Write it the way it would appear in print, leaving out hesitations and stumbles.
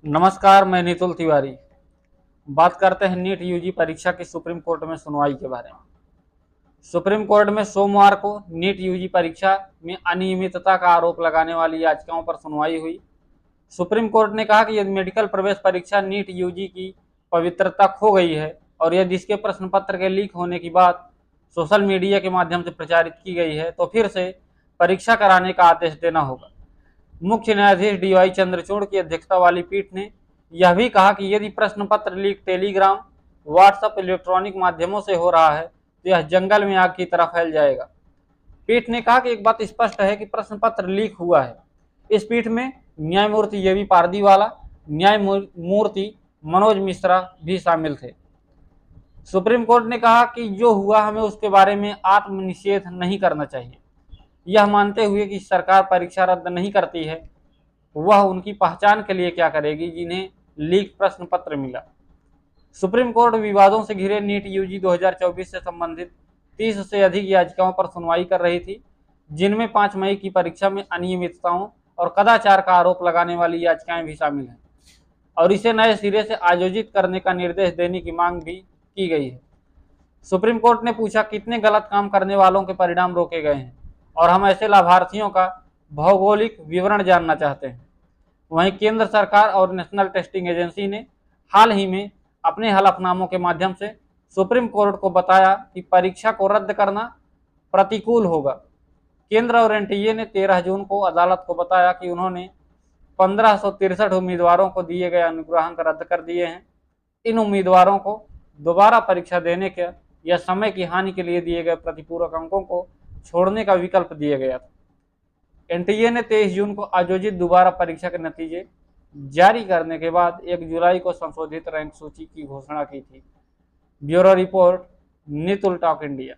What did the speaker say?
नमस्कार, मैं नितुल तिवारी। बात करते हैं नीट यूजी परीक्षा की सुप्रीम कोर्ट में सुनवाई के बारे में। सुप्रीम कोर्ट में सोमवार को नीट यूजी परीक्षा में अनियमितता का आरोप लगाने वाली याचिकाओं पर सुनवाई हुई। सुप्रीम कोर्ट ने कहा कि यदि मेडिकल प्रवेश परीक्षा नीट यूजी की पवित्रता खो गई है और यदि इसके प्रश्न पत्र के लीक होने की बात सोशल मीडिया के माध्यम से प्रचारित की गई है तो फिर से परीक्षा कराने का आदेश देना होगा। मुख्य न्यायाधीश डीवाई चंद्रचूड़ की अध्यक्षता वाली पीठ ने यह भी कहा कि यदि प्रश्न पत्र लीक टेलीग्राम, व्हाट्सएप, इलेक्ट्रॉनिक माध्यमों से हो रहा है तो यह जंगल में आग की तरह फैल जाएगा। पीठ ने कहा कि एक बात स्पष्ट है कि प्रश्न पत्र लीक हुआ है। इस पीठ में न्यायमूर्ति ये वी पारदीवाला, न्यायमूर्ति मनोज मिश्रा भी शामिल थे। सुप्रीम कोर्ट ने कहा कि जो हुआ हमें उसके बारे में आत्मनिषेध नहीं करना चाहिए, यह मानते हुए कि सरकार परीक्षा रद्द नहीं करती है, वह उनकी पहचान के लिए क्या करेगी जिन्हें लीक प्रश्न पत्र मिला। सुप्रीम कोर्ट विवादों से घिरे नीट यूजी 2024 से संबंधित 30 से अधिक याचिकाओं पर सुनवाई कर रही थी, जिनमें 5 मई की परीक्षा में अनियमितताओं और कदाचार का आरोप लगाने वाली याचिकाएं भी शामिल हैं और इसे नए सिरे से आयोजित करने का निर्देश देने की मांग भी की गई है। सुप्रीम कोर्ट ने पूछा, कितने गलत काम करने वालों के परिणाम रोके गए हैं और हम ऐसे लाभार्थियों का भौगोलिक विवरण जानना चाहते हैं। वहीं केंद्र सरकार और नेशनल टेस्टिंग एजेंसी ने हाल ही में अपने हलफनामों के माध्यम से सुप्रीम कोर्ट को बताया कि परीक्षा को रद्द करना प्रतिकूल होगा। केंद्र और एनटीए ने 13 जून को अदालत को बताया कि उन्होंने 1563 उम्मीदवारों को दिए गए अनुग्रहांक रद्द कर दिए हैं। इन उम्मीदवारों को दोबारा परीक्षा देने के या समय की हानि के लिए दिए गए प्रतिपूरक अंकों को छोड़ने का विकल्प दिया गया था। एनटीए ने 23 जून को आयोजित दोबारा परीक्षा के नतीजे जारी करने के बाद 1 जुलाई को संशोधित रैंक सूची की घोषणा की थी। Bureau report, Nitul talk India.